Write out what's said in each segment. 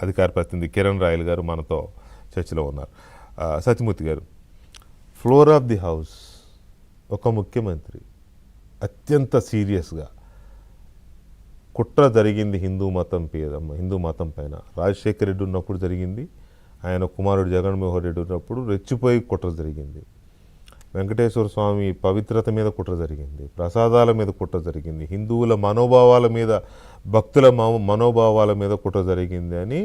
అధికార ప్రతినిధి కిరణ్ రాయల్ గారు మనతో చర్చలో ఉన్నారు. సత్యమూర్తి గారు, ఫ్లోర్ ఆఫ్ ది హౌస్ ఒక ముఖ్యమంత్రి అత్యంత సీరియస్గా కుట్ర జరిగింది హిందూ మతం పైన రాజశేఖర రెడ్డి ఉన్నప్పుడు జరిగింది, ఆయన కుమారుడు జగన్మోహన్ రెడ్డి ఉన్నప్పుడు రెచ్చిపోయి కుట్ర జరిగింది, వెంకటేశ్వర స్వామి పవిత్రత మీద కుట్ర జరిగింది, ప్రసాదాల మీద కుట్ర జరిగింది, హిందువుల మనోభావాల మీద, భక్తుల మనోభావాల మీద కుట్ర జరిగింది అని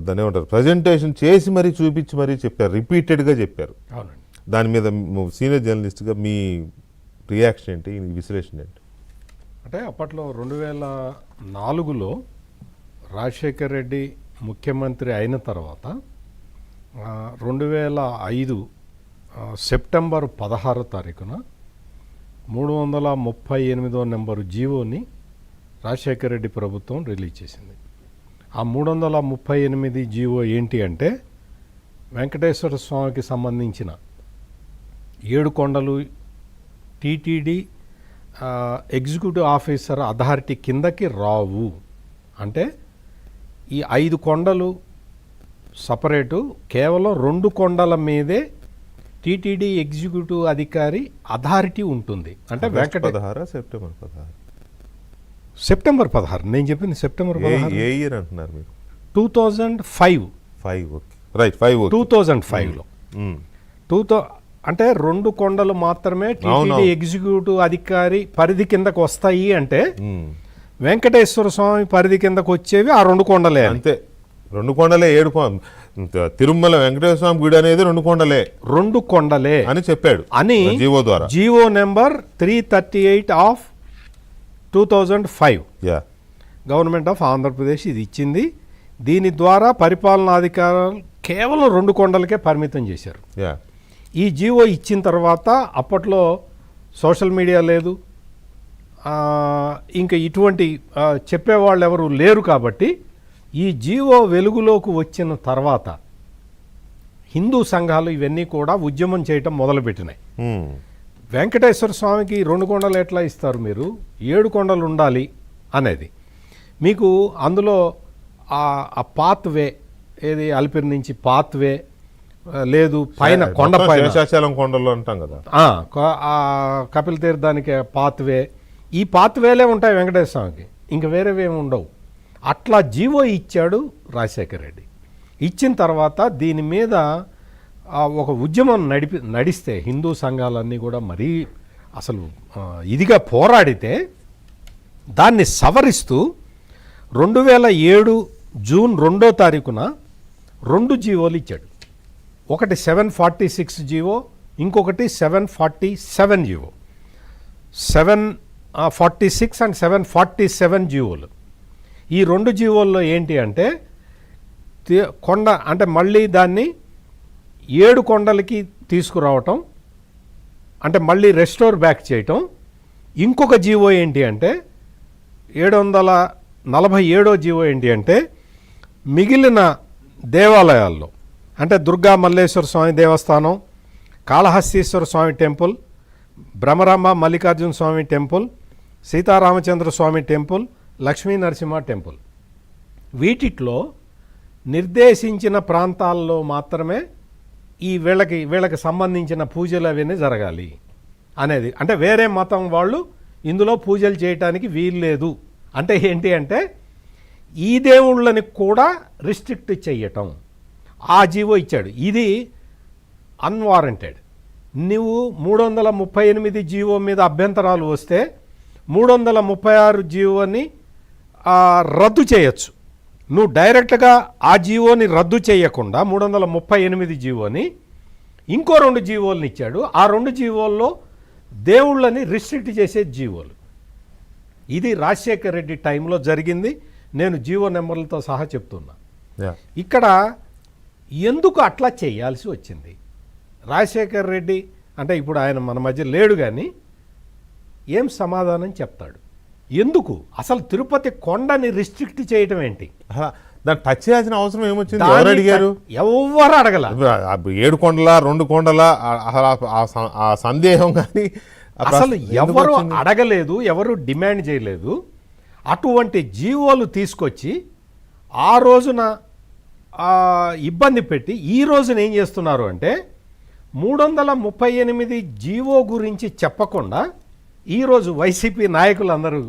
దాన్ని ఏమంటారు ప్రజెంటేషన్ చేసి మరీ చూపించి మరీ చెప్పారు, రిపీటెడ్గా చెప్పారు. దాని మీద సీనియర్ జర్నలిస్ట్గా మీ రియాక్షన్ ఏంటి, విశ్లేషణ ఏంటి? అంటే అప్పట్లో 2004లో రాజశేఖర్ రెడ్డి ముఖ్యమంత్రి అయిన తర్వాత 2005 సెప్టెంబర్ 16వ తారీఖున 338వ నెంబరు జీవోని రాజశేఖర్ రెడ్డి ప్రభుత్వం రిలీజ్ చేసింది. ఆ 338 జీవో ఏంటి అంటే వెంకటేశ్వర స్వామికి సంబంధించిన 7 కొండలు టీటీడీ ఎగ్జిక్యూటివ్ ఆఫీసర్ అథారిటీ కిందకి రావు. అంటే ఈ 5 కొండలు సపరేటు, కేవలం 2 కొండల మీదే టీటీడీ ఎగ్జిక్యూటివ్ అధికారి అథారిటీ ఉంటుంది. అంటే సెప్టెంబర్ 16 నేను చెప్పింది సెప్టెంబర్ 16. ఏ ఇయర్ అంటున్నారు మీరు? 2005. 2005లో అంటే 2 కొండలు మాత్రమే టీటీడీ ఎగ్జిక్యూటివ్ అధికారి పరిధి కిందకు వస్తాయి. అంటే వెంకటేశ్వర స్వామి పరిధి కిందకు వచ్చేవి ఆ 2 కొండలే. అంతే, 2 కొండలే. 7 తిరుమల వెంకటేశ్వర స్వామి గుడి అనేది 2 కొండలే అని చెప్పాడు అని జీవో ద్వారా, GO number 338 of 2005 government of Andhra Pradesh ఇది ఇచ్చింది. దీని ద్వారా పరిపాలనాధికారులు కేవలం 2 కొండలకే పరిమితం చేశారు. ఈ జీవో ఇచ్చిన తర్వాత అప్పట్లో సోషల్ మీడియా లేదు, ఇంకా ఇటువంటి చెప్పేవాళ్ళు ఎవరు లేరు. కాబట్టి ఈ జీవో వెలుగులోకి వచ్చిన తర్వాత హిందూ సంఘాలు ఇవన్నీ కూడా ఉద్యమం చేయటం మొదలుపెట్టినాయి. వెంకటేశ్వర స్వామికి 2 కొండలు ఎట్లా ఇస్తారు మీరు, 7 కొండలు ఉండాలి అనేది. మీకు అందులో ఆ పాత్వే ఏది అలిపిరి నుంచి పాత్వే లేదు, పైన కొండపైన శేషాచలం కొండలు అంటాం కదా, కపిల తీర్థానికి పాత్వే, ఈ పాత్వేలే ఉంటాయి వెంకటేశ్వర స్వామికి, ఇంక వేరేవేమి ఉండవు. అట్లా జీవో ఇచ్చాడు రాజశేఖర్ రెడ్డి. ఇచ్చిన తర్వాత దీని మీద ఒక ఉద్యమం నడిస్తే హిందూ సంఘాలన్నీ కూడా మరీ అసలు ఇదిగా పోరాడితే దాన్ని సవరిస్తూ 2007 జూన్ 2వ తారీఖున 2 జీవోలు ఇచ్చాడు. ఒకటి 746 జీవో, ఇంకొకటి 747 జీవో. 746 అండ్ 747 జీవోలు. ఈ 2 జీవోల్లో ఏంటి అంటే కొండ అంటే మళ్ళీ దాన్ని 7 కొండలకి తీసుకురావటం, అంటే మళ్ళీ రెస్టోర్ బ్యాక్ చేయటం. ఇంకొక జీవో ఏంటి అంటే 747వ జీవో ఏంటి అంటే మిగిలిన దేవాలయాల్లో అంటే దుర్గా మల్లేశ్వర స్వామి దేవస్థానం, కాళహస్తీశ్వర స్వామి టెంపుల్, భ్రమరాంబ మల్లికార్జున స్వామి టెంపుల్, సీతారామచంద్ర స్వామి టెంపుల్, లక్ష్మీ నరసింహ టెంపుల్, వీటిలో నిర్దేశించిన ప్రాంతాల్లో మాత్రమే ఈ వీళ్ళకి సంబంధించిన పూజలు అవన్నీ జరగాలి అనేది. అంటే వేరే మతం వాళ్ళు ఇందులో పూజలు చేయటానికి వీల్లేదు. అంటే ఏంటి అంటే ఈ దేవుళ్ళని కూడా రిస్ట్రిక్ట్ చేయటం ఆ జీవో ఇచ్చాడు. ఇది అన్వారంటెడ్. నువ్వు 338 జీవో మీద అభ్యంతరాలు వస్తే 336 జీవోని రద్దు చేయొచ్చు. నువ్వు డైరెక్ట్గా ఆ జీవోని రద్దు చేయకుండా 338 జీవోని ఇంకో 2 జీవోలను ఇచ్చాడు. ఆ 2 జీవోల్లో దేవుళ్ళని రిస్ట్రిక్ట్ చేసే జీవోలు. ఇది రాజశేఖర్ రెడ్డి టైంలో జరిగింది. నేను జీవో నెంబర్లతో సహా చెప్తున్నా. ఇక్కడ ఎందుకు అట్లా చేయాల్సి వచ్చింది? రాజశేఖర్ రెడ్డి అంటే ఇప్పుడు ఆయన మన మధ్య లేడు, కానీ ఏం సమాధానం చెప్తాడు? ఎందుకు అసలు తిరుపతి కొండని రిస్ట్రిక్ట్ చేయటం ఏంటి? దాన్ని టచ్ చేయాల్సిన అవసరం ఏమొచ్చింది? ఎవరు అడిగారు? ఎవరు అడగల. 7 కొండల 2 కొండల ఆ సందేహం కానీ అసలు ఎవరు అడగలేదు, ఎవరు డిమాండ్ చేయలేదు. అటువంటి జీవోలు తీసుకొచ్చి ఆ రోజున ఇబ్బంది పెట్టి ఈ రోజున ఏం చేస్తున్నారు అంటే 338 జీవో గురించి చెప్పకుండా ఈరోజు వైసీపీ నాయకులందరూ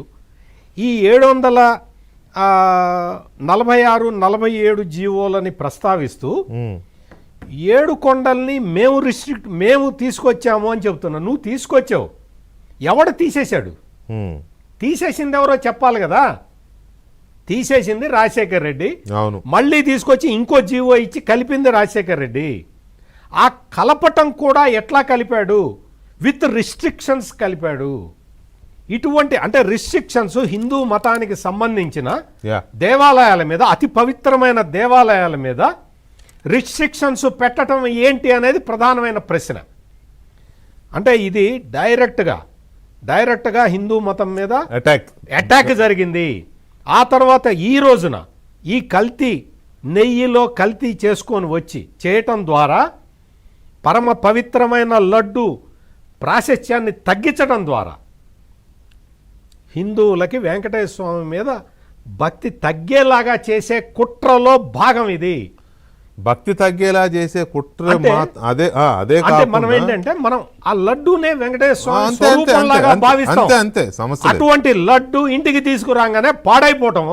ఈ 746, 47 జీవోలని ప్రస్తావిస్తూ 7 కొండల్ని మేము తీసుకొచ్చాము అని చెప్తున్నా. నువ్వు తీసుకొచ్చావు, ఎవడు తీసేశాడు? తీసేసింది ఎవరో చెప్పాలి కదా. తీసేసింది రాజశేఖర్ రెడ్డి, అవును. మళ్ళీ తీసుకొచ్చి ఇంకో జీవో ఇచ్చి కలిపింది రాజశేఖర్ రెడ్డి. ఆ కలపటం కూడా ఎట్లా కలిపాడు? విత్ రిస్ట్రిక్షన్స్ కలిపాడు. ఇటువంటి అంటే రిస్ట్రిక్షన్స్ హిందూ మతానికి సంబంధించిన దేవాలయాల మీద, అతి పవిత్రమైన దేవాలయాల మీద రిస్ట్రిక్షన్స్ పెట్టడం ఏంటి అనేది ప్రధానమైన ప్రశ్న. అంటే ఇది డైరెక్ట్గా హిందూ మతం మీద అటాక్ జరిగింది. ఆ తర్వాత ఈ రోజున ఈ కల్తీ నెయ్యిలో కల్తీ చేసుకొని వచ్చి చేయటం ద్వారా పరమ పవిత్రమైన లడ్డు ప్రాశస్త్యాన్ని తగ్గించడం ద్వారా హిందువులకి వెంకటేశ్వర స్వామి మీద భక్తి తగ్గేలాగా చేసే కుట్రలో భాగం ఇది. భక్తి తగ్గేలా చేసే కుట్ర అదే మనం ఏంటంటే మనం ఆ లడ్డూనే వెంకటేశ్వర స్వామి స్వరూపంలాగా భావిస్తాం. అంతే సమస్య. అటువంటి లడ్డు ఇంటికి తీసుకురాగానే పాడైపోవటం